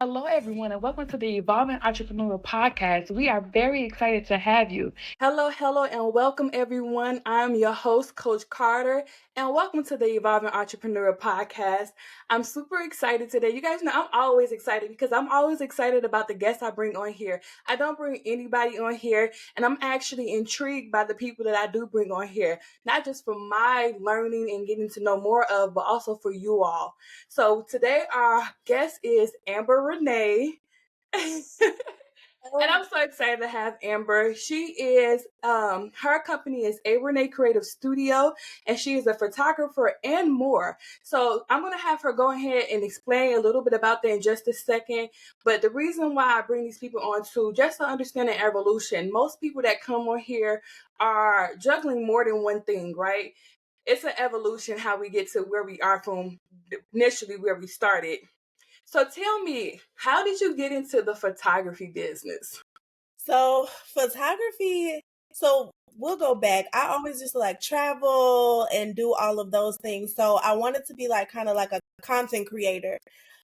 Hello, everyone, and welcome to the Evolving Entrepreneurial Podcast. We are very excited to have you. Hello, and welcome everyone. I'm your host, Coach Carter, and welcome to the Evolving Entrepreneur Podcast. I'm super excited today. You guys know I'm always excited because I'm always excited about the guests I bring on here. I don't bring anybody on here, and I'm actually intrigued by the people that I do bring on here, not just for my learning and getting to know more of, but also for you all. So today our guest is Amber Renee. And I'm so excited to have Amber. She is, her company is a.renee .creativestudio, and she is a photographer and more. So I'm going to have her go ahead and explain a little bit about that in just a second. But the reason why I bring these people on too, just to understand the evolution, most people that come on here are juggling more than one thing, right? It's an evolution how we get to where we are from initially where we started. So tell me, how did you get into the photography business? So photography, so we'll go back. I always used to like travel and do all of those things. So I wanted to be like kind of like a content creator.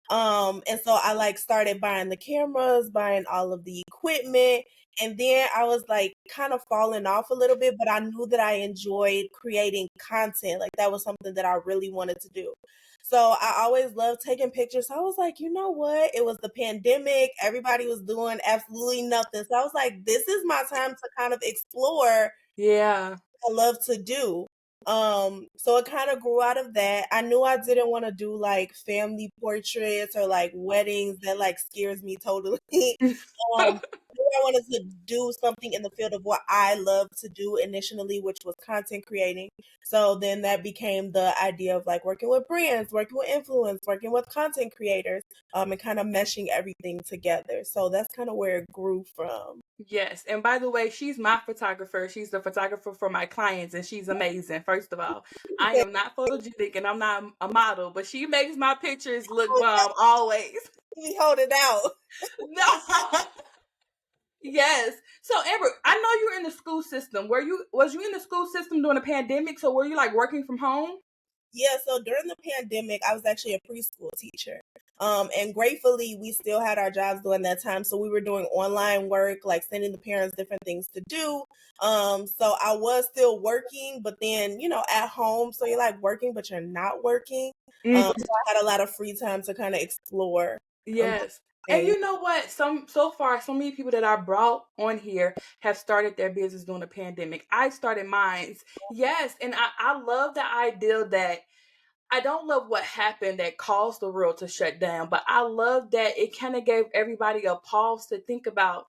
And so I like started buying the cameras, buying all of the equipment, and then I was like kind of falling off a little bit, but I knew that I enjoyed creating content. Like that was something that I really wanted to do. So I always loved taking pictures. So I was like, you know what? It was the pandemic. Everybody was doing absolutely nothing. So I was like, this is my time to kind of explore Yeah. I love to do. So it kind of grew out of that. I knew I didn't want to do like family portraits or like weddings. That like scares me totally. I knew I wanted to do something in the field of what I love to do initially, which was content creating. So then that became the idea of like working with brands, working with influence, working with content creators, and kind of meshing everything together. So that's kind of where it grew from. Yes. And by the way, she's my photographer. She's the photographer for my clients, and she's amazing. First of all, I am not photogenic and I'm not a model, but she makes my pictures look bomb always. We hold it out. No. Yes. So Amber, I know you're in the school system. Was you in the school system during the pandemic? So were you like working from home? Yeah, so during the pandemic, I was actually a preschool teacher. And gratefully, we still had our jobs during that time. So we were doing online work, like sending the parents different things to do. So I was still working, but then, at home. So you're like working, but you're not working. So I had a lot of free time to kind of explore. Yes. And Things. you know what? So far, so many people that I brought on here have started their business during the pandemic. I started mine. Yes. And I love the idea that I don't love what happened that caused the world to shut down, but I love that it kind of gave everybody a pause to think about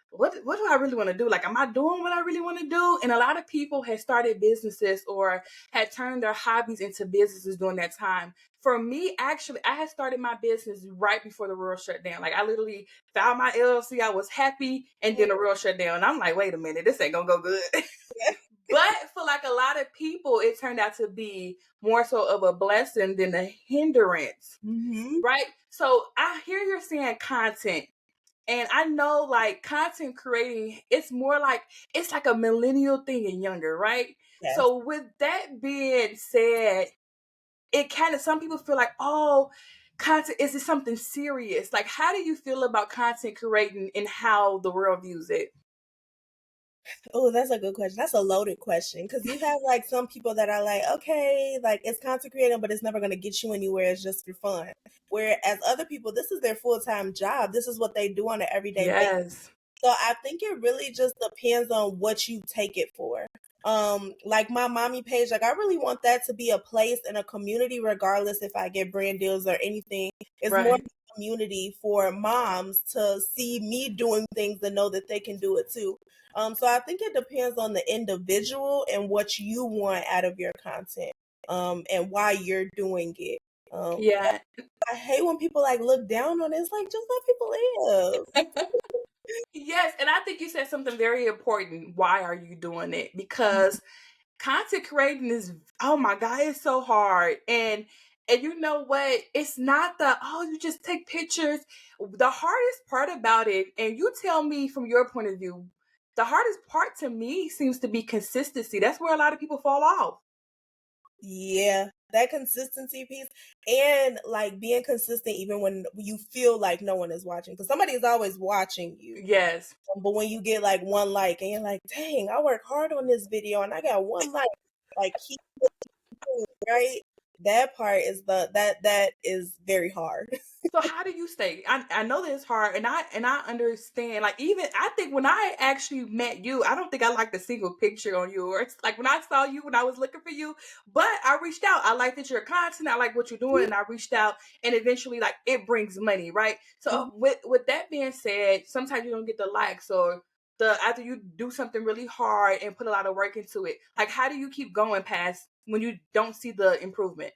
what do I really want to do? Like, am I doing what I really want to do? And a lot of people had started businesses or had turned their hobbies into businesses during that time. For me, actually, I had started my business right before the world shut down. Like, I literally found my LLC. I was happy, and then the world shut down. And I'm like, wait a minute, this ain't gonna go good. But for like a lot of people, it turned out to be more so of a blessing than a hindrance, Mm-hmm. right? So I hear you're saying content. And I know like content creating, it's like a millennial thing and younger, right? Yes. So with that being said, it kind of some people feel like, oh, content is it something serious? Like, how do you feel about content creating and how the world views it? Oh, that's a good question. That's a loaded question because you have like some people that are like, okay, like it's content creating, but it's never going to get you anywhere. It's just for fun. Whereas other people, this is their full time job. This is what they do on an everyday basis. Yes. So I think it really just depends on what you take it for. Like my mommy page, like I really want that to be a place in a community, regardless if I get brand deals or anything. It's more Right. a community for moms to see me doing things and know that they can do it too. So I think it depends on the individual and what you want out of your content, and why you're doing it. Yeah. I hate when people like look down on it. It's like just let people live. Yes, and I think you said something very important. Why are you doing it? Because content creating is, oh my god, it's so hard. And you know what? It's not the, oh, you just take pictures. The hardest part about it, and you tell me from your point of view, the hardest part to me seems to be consistency. That's where a lot of people fall off. Yeah, that consistency piece and like being consistent even when you feel like no one is watching because somebody is always watching you. Yes. But when you get like one like and you're like, dang, I worked hard on this video and I got one like keep going, right? That part is that is very hard. So how do you stay? I know that it's hard, and I understand. Like even I think when I actually met you, I don't think I liked a single picture on yours. Like when I saw you when I was looking for you, but I reached out. I like that your content. I like what you're doing, and I reached out, and eventually, like it brings money, right? So with that being said, sometimes you don't get the likes or the after you do something really hard and put a lot of work into it. Like how do you keep going past when you don't see the improvement?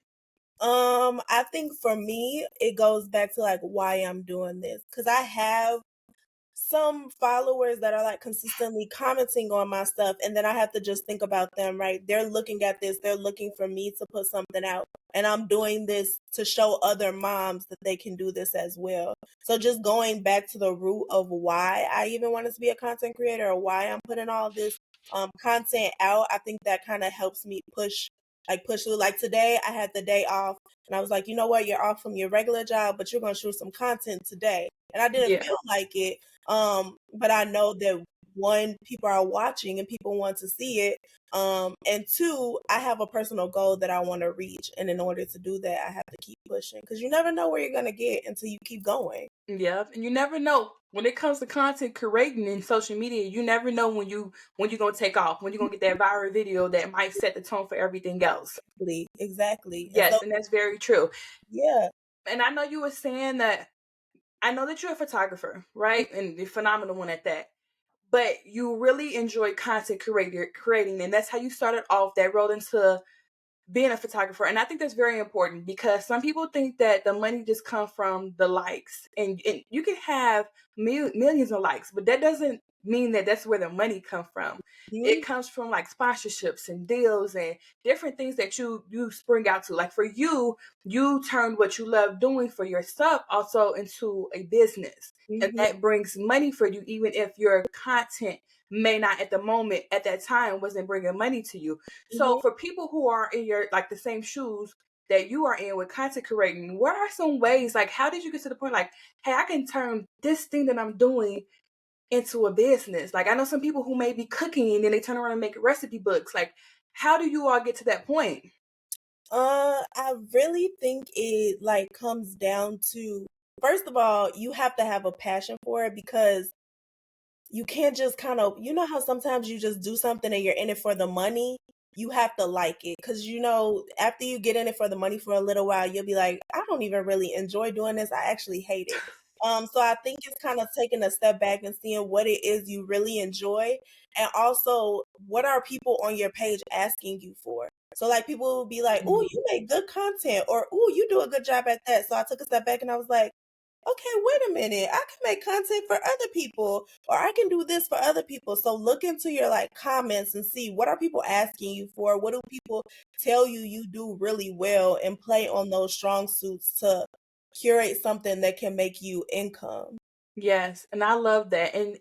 I think for me, it goes back to like why I'm doing this. Cause I have some followers that are like consistently commenting on my stuff and then I have to just think about them, right? They're looking at this, they're looking for me to put something out and I'm doing this to show other moms that they can do this as well. So just going back to the root of why I even wanted to be a content creator or why I'm putting all this content out, I think that kind of helps me push through. Like today I had the day off and I was like, you know what, you're off from your regular job, but you're gonna shoot some content today. And I didn't Yeah. feel like it. But I know that one, people are watching and people want to see it. And two, I have a personal goal that I want to reach. And in order to do that, I have to keep pushing because you never know where you're going to get until you keep going. Yeah, and you never know when it comes to content creating in social media. You never know when you're gonna take off, when you're gonna get that viral video that might set the tone for everything else. Exactly. And so, Yes, and that's very true. yeah. And I know you were saying that I know that you're a photographer, right? And a phenomenal one at that. But you really enjoy content creating, and that's how you started off that road into being a photographer. And I think that's very important because some people think that the money just comes from the likes, and you can have millions of likes, but that doesn't mean that that's where the money comes from. It Mhm. comes from like sponsorships and deals and different things that you spring out to. Like for you, you turned what you love doing for yourself also into a business, and Mhm. that brings money for you, even if your content may not at the moment at that time wasn't bringing money to you. So Mhm. for people who are in your like the same shoes that you are in with content creating, what are some ways, like how did you get to the point like, hey, I can turn this thing that I'm doing into a business? Like I know some people who may be cooking and then they turn around and make recipe books. Like how do you all get to that point? I really think it like comes down to first of all, you have to have a passion for it because you can't just kind of, you know how sometimes you just do something and you're in it for the money? You have to like it because, you know, after you get in it for the money for a little while, you'll be like, I don't even really enjoy doing this. I actually hate it. So I think it's kind of taking a step back and seeing what it is you really enjoy. And also, what are people on your page asking you for? So, like, people will be like, oh, you make good content, or oh, you do a good job at that. So I took a step back and I was like, okay, wait a minute. I can make content for other people or I can do this for other people. So look into your like comments and see what are people asking you for? What do people tell you you do really well and play on those strong suits to curate something that can make you income. Yes, and I love that. And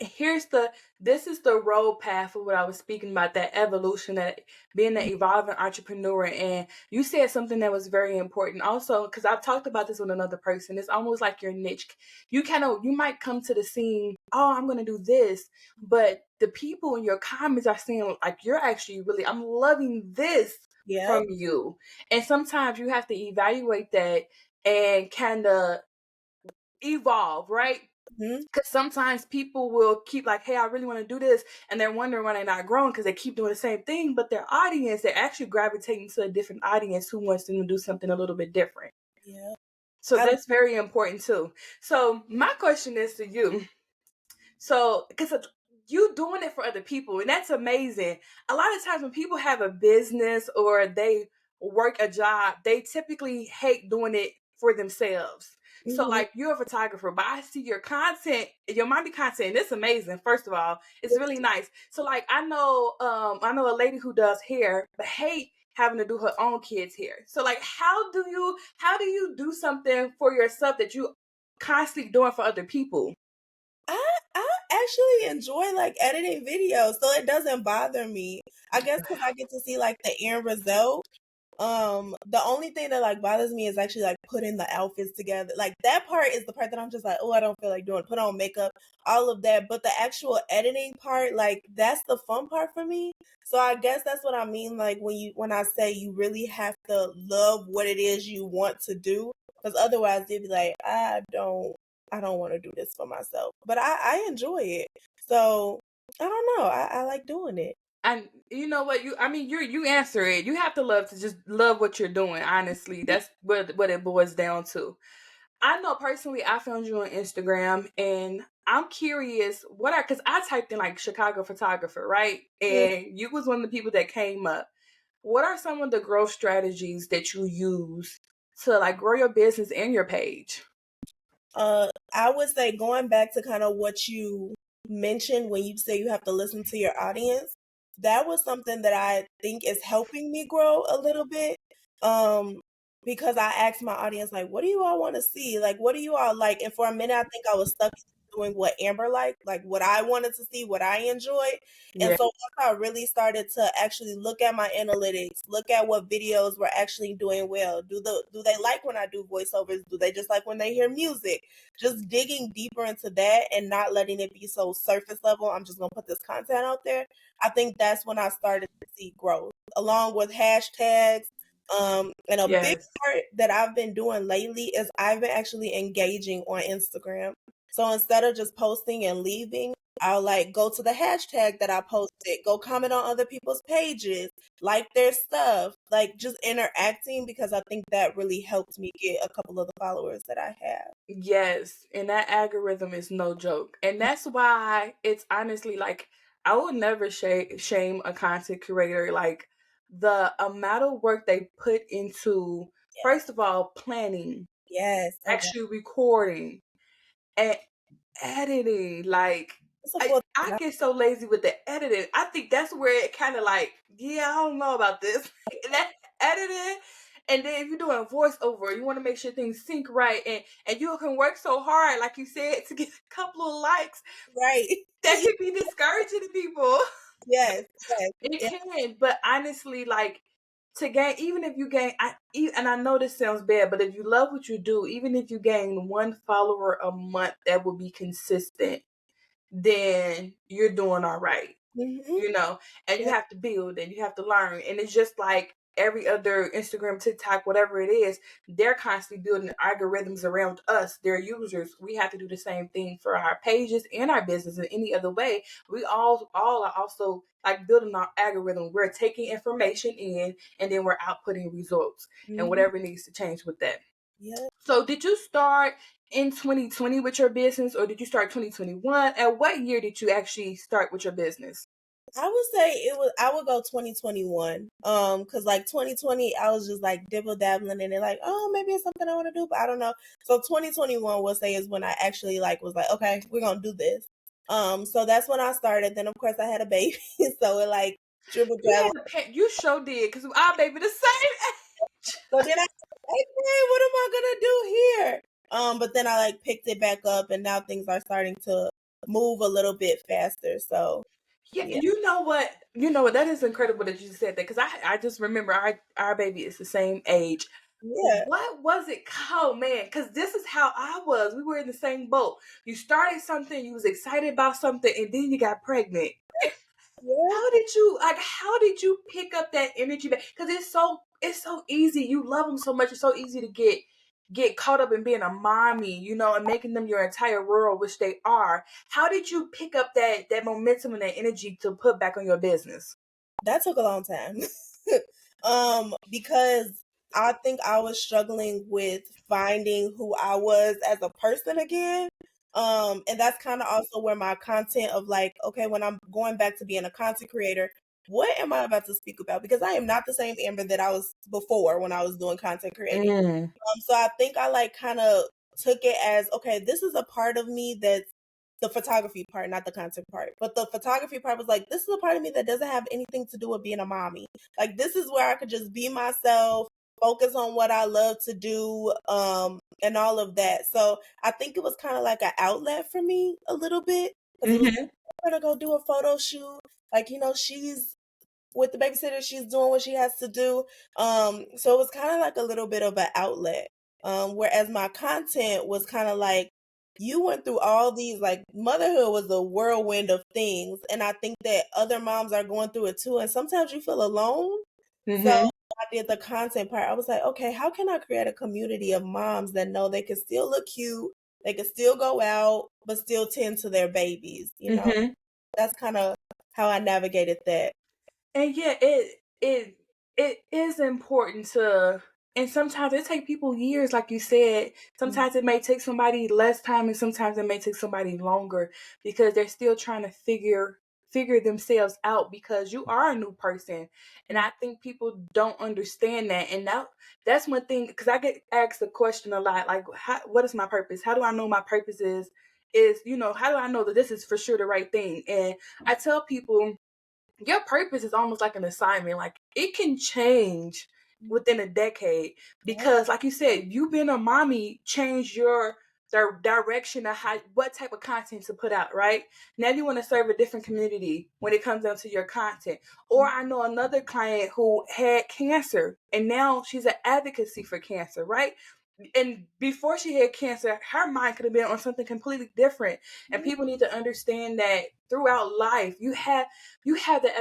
this is the road path of what I was speaking about, that evolution, that being an evolving entrepreneur. And you said something that was very important also, because I've talked about this with another person. It's almost like your niche. You might come to the scene, oh, I'm gonna do this, but the people in your comments are saying like you're actually really, I'm loving this Yeah. from you. And sometimes you have to evaluate that and kind of evolve, right? Hmm. Because sometimes people will keep like, hey, I really want to do this, and they're wondering why they're not growing because they keep doing the same thing. But their audience, they're actually gravitating to a different audience who wants them to do something a little bit different. Yeah. So I, that's very important too. So my question is to you. So, because you doing it for other people, and that's amazing. A lot of times when people have a business or they work a job, they typically hate doing it for themselves. So, mhm. like, you're a photographer, but I see your content, your mommy content, and it's amazing. First of all, it's really nice. So, like, I know a lady who does hair, but hate having to do her own kids' hair. So, like, how do you do something for yourself that you constantly doing for other people? I actually enjoy like editing videos, so it doesn't bother me. I guess because I get to see like the end result. The only thing that like bothers me is actually like putting the outfits together. Like that part is the part that I'm just like, oh, I don't feel like doing. Put on makeup, all of that. But the actual editing part, like that's the fun part for me. So I guess that's what I mean. Like when I say you really have to love what it is you want to do, because otherwise they'd be like, I don't want to do this for myself. But I enjoy it. So I don't know. I like doing it. And you know what, you answer it. You have to love to just love what you're doing. Honestly, that's what it boils down to. I know personally, I found you on Instagram, and I'm curious because I typed in like Chicago photographer, right? Yeah. And you was one of the people that came up. What are some of the growth strategies that you use to like grow your business and your page? I would say going back to kind of what you mentioned when you say you have to listen to your audience, that was something that I think is helping me grow a little bit. Um, because I asked my audience, like, what do you all want to see? Like, what do you all like? And for a minute, I think I was stuck doing what Amber liked, like what I wanted to see, what I enjoyed. And Yeah. so once I really started to actually look at my analytics, look at what videos were actually doing well. Do they like when I do voiceovers? Do they just like when they hear music? Just digging deeper into that and not letting it be so surface level. I'm just gonna put this content out there. I think that's when I started to see growth, along with hashtags. And a big Yes. part that I've been doing lately is I've been actually engaging on Instagram. So instead of just posting and leaving, I'll like go to the hashtag that I posted, go comment on other people's pages, like their stuff, like just interacting, because I think that really helped me get a couple of the followers that I have. Yes, and that algorithm is no joke. And that's why it's honestly like I would never shame a content creator, like the amount of work they put into, first of all, planning, Yes. Oh God. actually recording, and editing. Like It's a I full I get so lazy with the editing. I think that's where it kind of like, yeah, I don't know about this. And that editing, and then if you're doing voiceover, you want to make sure things sync right, and you can work so hard, like you said, to get a couple of likes. right. That can be discouraging to people. yes. Yes. It Yeah. can, but honestly, like to gain, even if you gain, and I know this sounds bad, but if you love what you do, even if you gain one follower a month, that will be consistent, then you're doing all right, Mm-hmm. you know, and you Yeah. have to build and you have to learn. And it's just like every other Instagram, TikTok, whatever it is, they're constantly building algorithms around us, their users. We have to do the same thing for our pages and our business in any other way. We all are also like building our algorithm. We're taking information in and then we're outputting results and Mm-hmm. whatever needs to change with that. Yeah. So did you start in 2020 with your business, or did you start 2021? And what year did you actually start with your business? I would say I would go 2021. Cause like 2020 I was just like dibble dabbling in it, like, oh, maybe it's something I want to do, but I don't know. So 2021 we'll say is when I actually like was like, okay, we're gonna do this. So that's when I started. Then of course I had a baby. So it like dribble You dabble. had a pet. You sure did, because our baby the same age. So then I was like, hey, what am I gonna do here? But then I like picked it back up and now things are starting to move a little bit faster. So Yeah, yeah. you know what? You know what? That is incredible that you said that, because I just remember our baby is the same age. Yeah. What was it called, man? Because this is how I was. We were in the same boat. You started something, you was excited about something, and then you got pregnant. Yeah. How did you pick up that energy back? Because it's so easy. You love them so much. It's so easy to get caught up in being a mommy, and making them your entire world, which they are. How did you pick up that momentum and that energy to put back on your business? That took a long time. Because I think I was struggling with finding who I was as a person again. And that's kind of also where my content of like, okay, when I'm going back to being a content creator, what am I about to speak about? Because I am not the same Amber that I was before when I was doing content creating. Mm. So I think I like kind of took it as, okay, this is a part of me that's the photography part, not the content part. But the photography part was like, this is a part of me that doesn't have anything to do with being a mommy. Like this is where I could just be myself, focus on what I love to do, and all of that. So I think it was kind of like an outlet for me a little bit, because it was Mm-hmm. like, I'm gonna go do a photo shoot. Like, she's with the babysitter. She's doing what she has to do. So it was kind of like a little bit of an outlet. Whereas my content was kind of like, you went through all these, like, motherhood was a whirlwind of things, and I think that other moms are going through it too, and sometimes you feel alone. So Mm-hmm. I did the content part. I was like, okay, how can I create a community of moms that know they can still look cute, they can still go out, but still tend to their babies, you know? Mm-hmm. That's kind of how I navigated that. And yeah, it is important to, and sometimes it take people years, like you said. Sometimes it may take somebody less time, and sometimes it may take somebody longer because they're still trying to figure themselves out because you are a new person. And I think people don't understand that. And that's one thing, because I get asked the question a lot, like, what is my purpose? How do I know my purpose is, how do I know that this is for sure the right thing? And I tell people, your purpose is almost like an assignment. Like, it can change within a decade Yep. because, like you said, you being a mommy changed your direction of what type of content to put out. Right now, you want to serve a different community when it comes down to your content. Or I know another client who had cancer, and now she's an advocacy for cancer. Right, and before she had cancer, her mind could have been on something completely different. And people need to understand that throughout life, you have the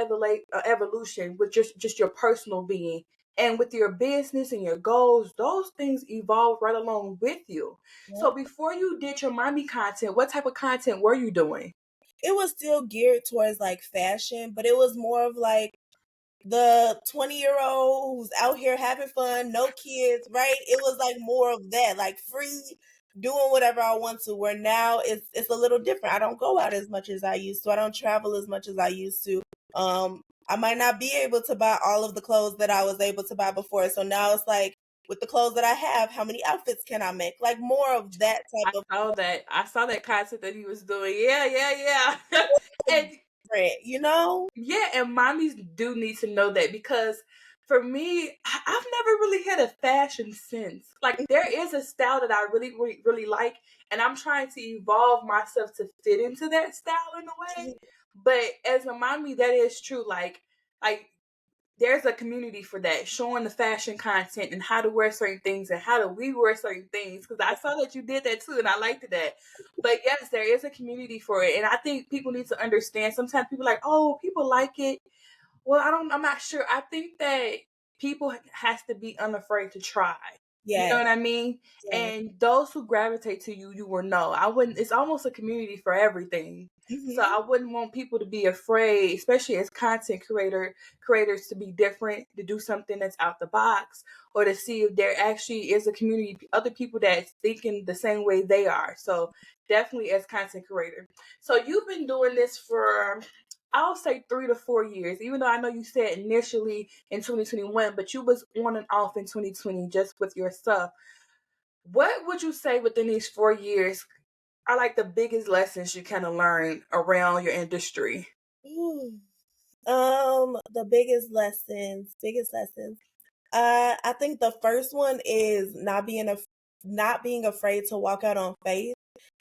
evolution with just your personal being, and with your business and your goals. Those things evolve right along with you. So Yep. before you did your mommy content, what type of content were you doing? It was still geared towards like fashion, but it was more of like the 20-year-old who's out here having fun, no kids, right? It was like more of that, like free, doing whatever I want to. Where now it's a little different. I don't go out as much as I used to. I don't travel as much as I used to. I might not be able to buy all of the clothes that I was able to buy before. So now it's like, with the clothes that I have, how many outfits can I make? Like more of that type I of saw that. I saw that content that he was doing. Yeah, yeah, yeah. And print, you know? yeah, and mommies do need to know that because for me, I've never really had a fashion sense. Like, there is a style that I really, really, really like, and I'm trying to evolve myself to fit into that style in a way. But as a mommy, that is true. Like there's a community for that, showing the fashion content and how to wear certain things and how do we wear certain things. Because I saw that you did that too, and I liked that. But yes, there is a community for it, and I think people need to understand. Sometimes people are like, oh, people like it. Well, I'm not sure. I think that people has to be unafraid to try. You know Yes, what I mean? yes. And those who gravitate to you, you will know. I wouldn't. It's almost a community for everything. So Hmm. I wouldn't want people to be afraid, especially as content creators, to be different, to do something that's out the box, or to see if there actually is a community, other people that's thinking the same way they are. So definitely as content creator. So you've been doing this for, I'll say 3 to 4 years, even though I know you said initially in 2021, but you was on and off in 2020 just with your stuff. What would you say within these 4 years are like the biggest lessons you kind of learned around your industry? Ooh. The biggest lessons. I think the first one is not being afraid to walk out on faith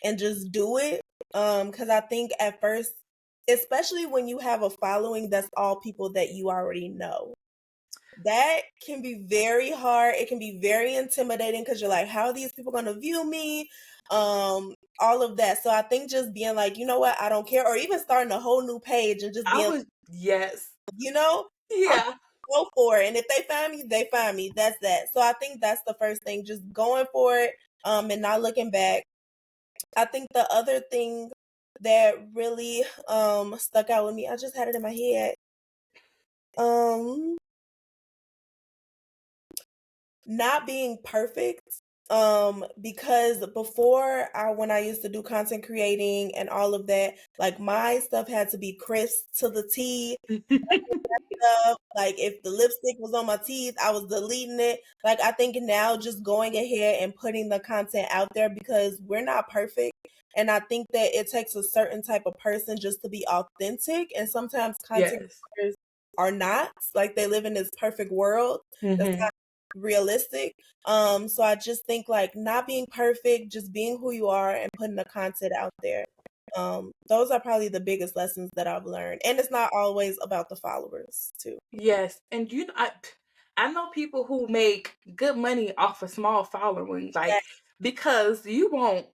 and just do it. Because I think at first, especially when you have a following that's all people that you already know, that can be very hard. It can be very intimidating because you're like, how are these people going to view me? All of that. So I think just being like, you know what, I don't care, or even starting a whole new page and just I being, was, yes. you know, I'm Yeah. go for it. And if they find me, they find me. That's that. So I think that's the first thing, just going for it, and not looking back. I think the other thing that really stuck out with me, I just had it in my head. Um Not being perfect. Because before, when I used to do content creating and all of that, like my stuff had to be crisp to the T stuff. Like if the lipstick was on my teeth, I was deleting it. Like I think now just going ahead and putting the content out there, because we're not perfect. And I think that it takes a certain type of person just to be authentic. And sometimes content Yes. creators are not, like they live in this perfect world that's Hmm. not realistic. So I just think like not being perfect, just being who you are and putting the content out there. Those are probably the biggest lessons that I've learned. And it's not always about the followers too. Yes, and I know people who make good money off a small following, Yeah. like because you want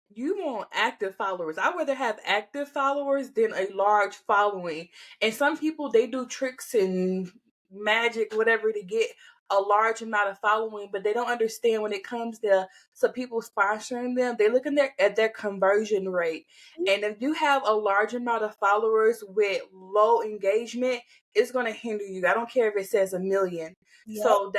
active followers. I'd rather have active followers than a large following. And some people they do tricks and magic, whatever, to get a large amount of following, but they don't understand when it comes to some people sponsoring them. They look at their conversion rate, and if you have a large amount of followers with low engagement, it's going to hinder you. I don't care if it says 1 million. Yep. So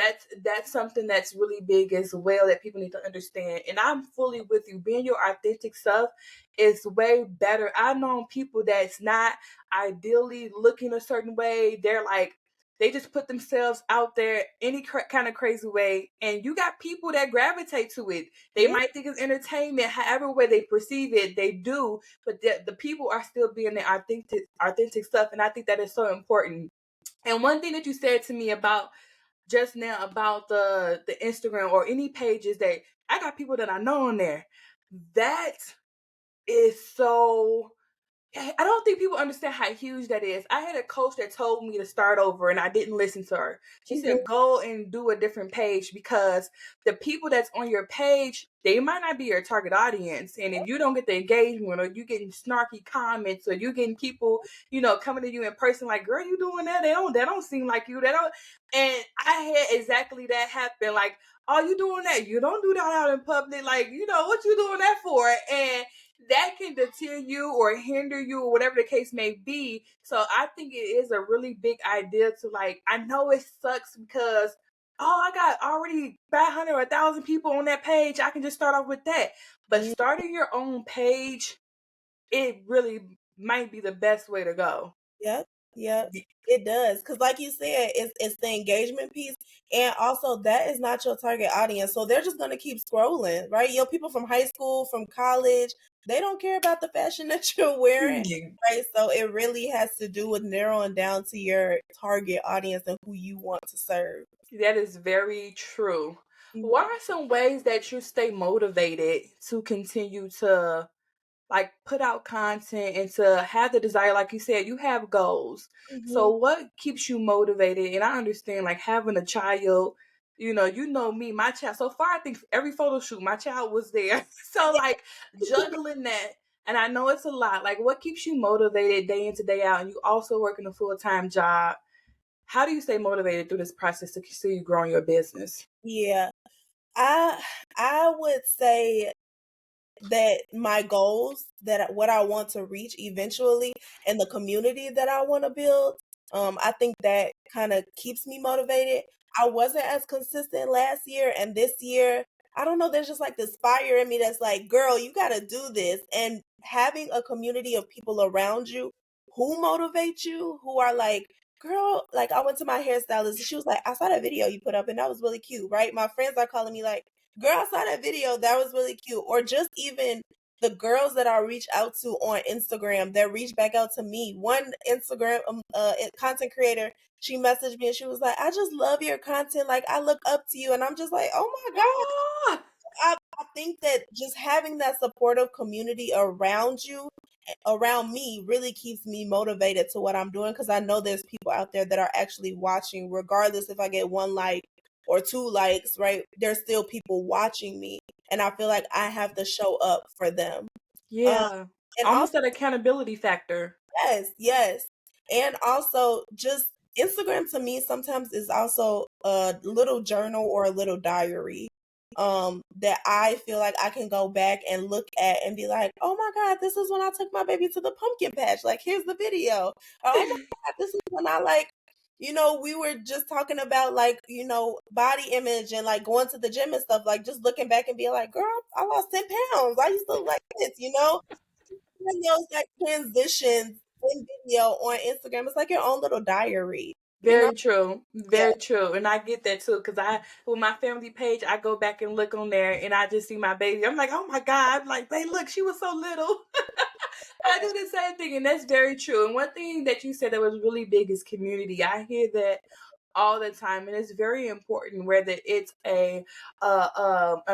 that's something that's really big as well that people need to understand. And I'm fully with you. Being your authentic self is way better. I've known people that's not ideally looking a certain way. They're like they just put themselves out there any kind of crazy way, and you got people that gravitate to it. They Yeah. might think it's entertainment, however way they perceive it, they do. But the people are still being their authentic stuff, and I think that is so important. And one thing that you said to me about just now about the Instagram or any pages that I got people that I know on there, that is so I don't think people understand how huge that is. I had a coach that told me to start over and I didn't listen to her. She Mhm. said, go and do a different page because the people that's on your page, they might not be your target audience. And if you don't get the engagement or you getting snarky comments or you getting people, coming to you in person like, girl, you doing that? They don't seem like you. They don't. And I had exactly that happen. Like, oh, you doing that? You don't do that out in public. Like, what you doing that for? And that can deter you or hinder you or whatever the case may be. So I think it is a really big idea to like, I know it sucks because, oh, I got already 500 or 1,000 people on that page. I can just start off with that. But Mm. starting your own page, it really might be the best way to go. Yep, yep, it does. Cause like you said, it's the engagement piece, and also that is not your target audience, so they're just gonna keep scrolling, right? People from high school, from college, they don't care about the fashion that you're wearing, right? So it really has to do with narrowing down to your target audience and who you want to serve. That is very true. Mhm. What are some ways that you stay motivated to continue to like put out content and to have the desire, like you said, you have goals. So Mhm. what keeps you motivated? And I understand like having a child, you know me, my child. So far I think every photo shoot, my child was there. So like juggling that, and I know it's a lot. Like what keeps you motivated day in to day out, and you also working a full-time job? How do you stay motivated through this process to continue growing your business? Yeah, I I would say that my goals, that what I want to reach eventually, and the community that I want to build, I think that kind of keeps me motivated. I wasn't as consistent last year, and this year, I don't know, there's just like this fire in me that's like, girl, you got to do this. And having a community of people around you who motivate you, who are like, girl, like I went to my hairstylist and she was like, I saw that video you put up and that was really cute, right? My friends are calling me like, girl, I saw that video. That was really cute. Or just even the girls that I reach out to on Instagram that reach back out to me. One Instagram content creator, she messaged me and she was like, I just love your content. Like, I look up to you. And I'm just like, oh my God. Oh, I think that just having that supportive community around you, around me, really keeps me motivated to what I'm doing because I know there's people out there that are actually watching, regardless if I get one like or two likes, right? There's still people watching me, and I feel like I have to show up for them. Um, yeah. and Almost also, that accountability factor. yes, yes. And also just Instagram to me sometimes is also a little journal or a little diary that I feel like I can go back and look at and be like, "Oh my god, this is when I took my baby to the pumpkin patch. Like here's the video." Or, "Oh my god, this is when I like we were just talking about like, body image and like going to the gym and stuff, like just looking back and being like, girl, I lost 10 pounds. I used to look like this. Even those like transitions in video on Instagram, it's like your own little diary, you know? Very true. Yeah. Very true. And I get that too. Cause with my family page, I go back and look on there and I just see my baby. I'm like, oh my God. I'm like, hey, look, she was so little. I do the same thing. And that's very true. And one thing that you said that was really big is community. I hear that all the time, and it's very important whether it's a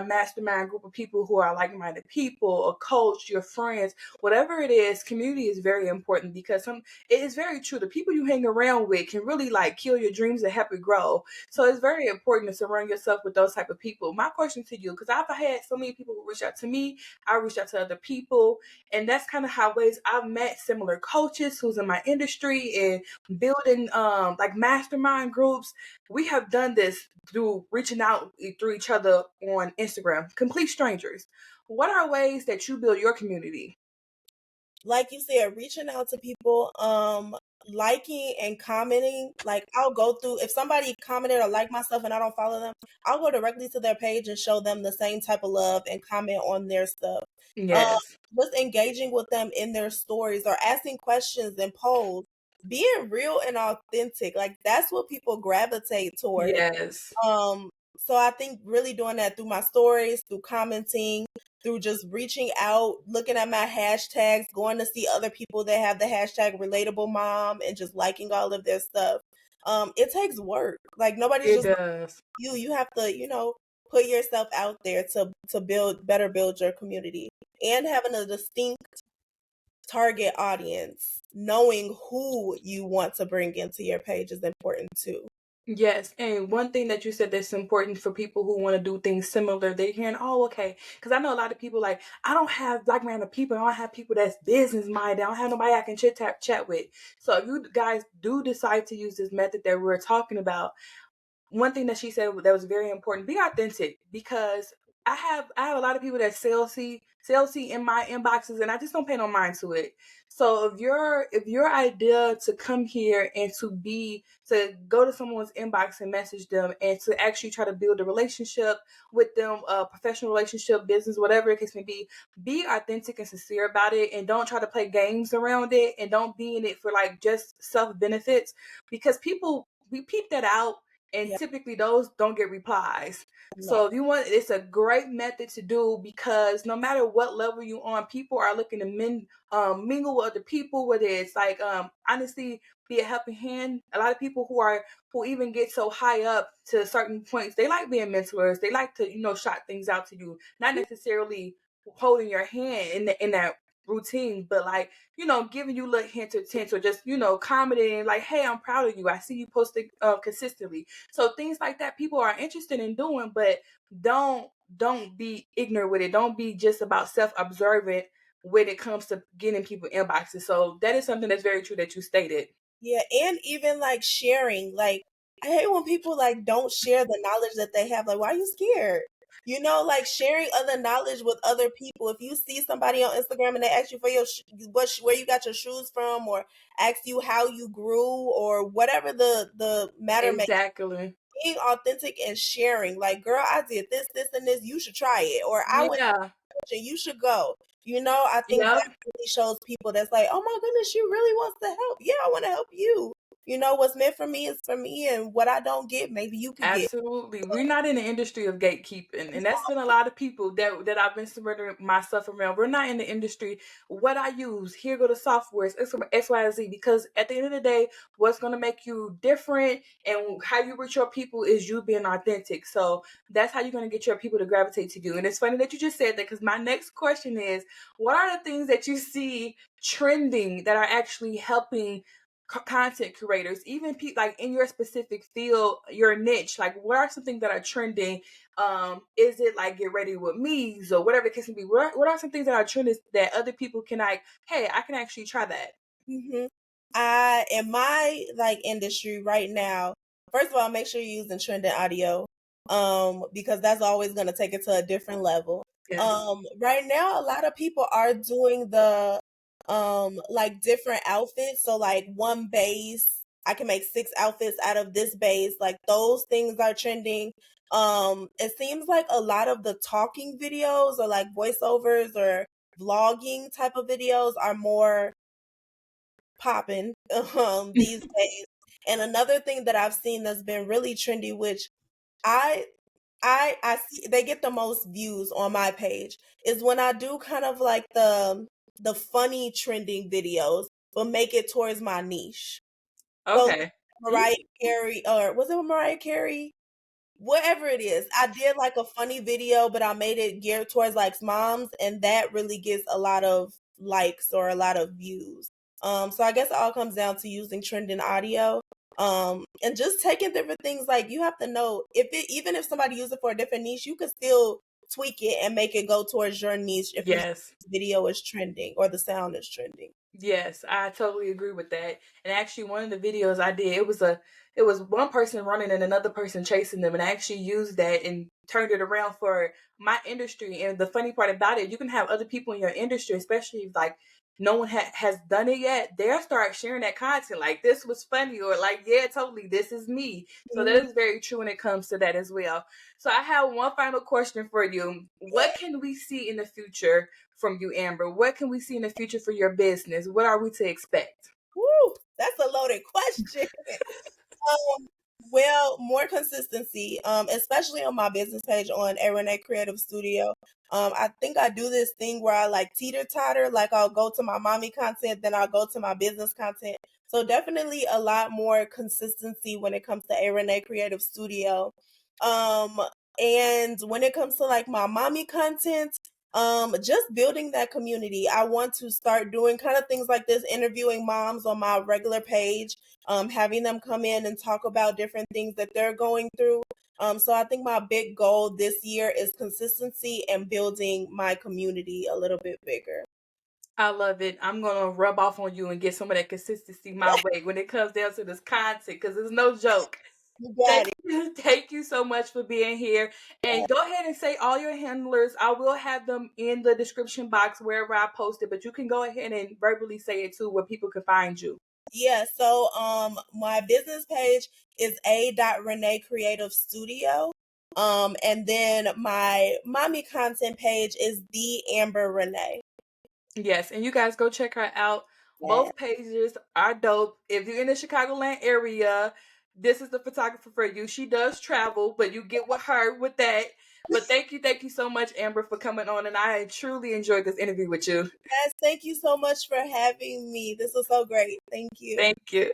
mastermind group of people who are like-minded people, a coach, your friends, whatever it is. Community is very important because it is very true. The people you hang around with can really like kill your dreams and help you grow. So it's very important to surround yourself with those type of people. My question to you, because I've had so many people who reach out to me, I reach out to other people, and that's kind of how ways I've met similar coaches who's in my industry and building like mastermind groups. We have done this through reaching out through each other on Instagram, complete strangers. What are ways that you build your community? Like you said, reaching out to people, liking and commenting. Like I'll go through, if somebody commented or like my stuff and I don't follow them, I'll go directly to their page and show them the same type of love and comment on their stuff. Um, Yes. just engaging with them in their stories or asking questions and polls, being real and authentic. Like that's what people gravitate towards. Yes. Um, so I think really doing that through my stories, through commenting, through just reaching out, looking at my hashtags, going to see other people that have the hashtag relatable mom and just liking all of their stuff. It takes work. Like nobody's It just does. you. You have to, put yourself out there to build your community. And having a distinct target audience, knowing who you want to bring into your page is important too. Yes, and one thing that you said that's important for people who want to do things similar, they're hearing, oh, okay. Because I know a lot of people like, I don't have like-minded people. I don't have people that's business-minded. I don't have nobody I can chat with. So if you guys do decide to use this method that we're talking about, one thing that she said that was very important: be authentic. Because I have a lot of people that salesy in my inboxes, and I just don't pay no mind to it. So if your idea to come here and to go to someone's inbox and message them and to actually try to build a relationship with them, a professional relationship, business, whatever it case may be authentic and sincere about it, and don't try to play games around it, and don't be in it for like just self benefits, because people we peep that out, and Yeah, typically those don't get replies. no. So if you want, it's a great method to do, because no matter what level you on, people are looking to mingle with other people, whether it's like honestly be a helping hand. A lot of people who even get so high up to certain points, they like being mentors. They like to shout things out to you, not necessarily holding your hand in that routine, but like giving you little hints or tints, or just commenting like, "Hey, I'm proud of you. I see you posting consistently." So things like that, people are interested in doing, but don't be ignorant with it. Don't be just about self-observant when it comes to getting people inboxes. So that is something that's very true that you stated. Yeah, and even like sharing, like I hate when people like don't share the knowledge that they have. Like, why are you scared? Like sharing other knowledge with other people. If you see somebody on Instagram and they ask you for your where you got your shoes from, or ask you how you grew, or whatever the matter may, Exactly. being authentic and sharing. Like, girl, I did this, and this. You should try it, or I went Yeah. and you should go. I think that Yep. really shows people that's like, oh my goodness, she really wants to help. Yeah, I want to help you. What's meant for me is for me, and what I don't get, maybe you could get. Absolutely. We're not in the industry of gatekeeping. And that's been a lot of people that I've been surrendering myself around. We're not in the industry. What I use, here go the softwares, it's from X, Y, and Z. Because at the end of the day, what's gonna make you different and how you reach your people is you being authentic. So that's how you're gonna get your people to gravitate to you. And it's funny that you just said that, because my next question is, what are the things that you see trending that are actually helping content creators, even like in your specific field, your niche? Like, what are some things that are trending? Is it like get ready with me's or whatever the case may be? What are some things that are trending that other people can like, hey, I can actually try that? hmm I in my like industry right now. First of all, make sure you're using trending audio, because that's always going to take it to a different level. Yes. Right now, a lot of people are doing the like different outfits. So like one base, I can make 6 outfits out of this base. Like those things are trending. It seems like a lot of the talking videos or like voiceovers or vlogging type of videos are more popping these days. And another thing that I've seen that's been really trendy, which I I see they get the most views on my page, is when I do kind of like the funny trending videos, but make it towards my niche. So Okay. Mariah Carey, or was it Mariah Carey? Whatever it is, I did like a funny video, but I made it geared towards like moms, and that really gets a lot of likes or a lot of views. So I guess it all comes down to using trending audio. And just taking different things. Like, you have to know, even if somebody uses it for a different niche, you could still tweak it and make it go towards your niche if your Yes. video is trending or the sound is trending. Yes, I totally agree with that. And actually, one of the videos I did, it was one person running and another person chasing them, and I actually used that and turned it around for my industry. And the funny part about it, you can have other people in your industry, especially if like no one has done it yet, they'll start sharing that content like this was funny, or like, yeah, totally, this is me. So that Mhm. is very true when it comes to that as well. So I have one final question for you. What can we see in the future from you, Amber? What can we see in the future for your business? What are we to expect? Woo, that's a loaded question. Um, well, more consistency, especially on my business page on a.renee Creative Studio. I think I do this thing where I like teeter totter, like I'll go to my mommy content, then I'll go to my business content. So definitely a lot more consistency when it comes to a.renee Creative Studio. Um, and when it comes to like my mommy content, just building that community. I want to start doing kind of things like this, interviewing moms on my regular page, having them come in and talk about different things that they're going through. So I think my big goal this year is consistency and building my community a little bit bigger. I love it. I'm gonna rub off on you and get some of that consistency my way when it comes down to this content, because it's no joke. You Thank got it. you. Thank you so much for being here. And go ahead and say all your handlers. I will have them in the description box wherever I post it, but you can go ahead and verbally say it too, where people can find you. Yeah, so my business page is a.renee.creativestudio. And then my mommy content page is thee.amberrenee. Yes, and you guys go check her out. Yeah. Both pages are dope. If you're in the Chicagoland area, this is the photographer for you. She does travel, but you get with her with that. But thank you so much, Amber, for coming on, and I truly enjoyed this interview with you. Yes, thank you so much for having me. This was so great. Thank you. Thank you.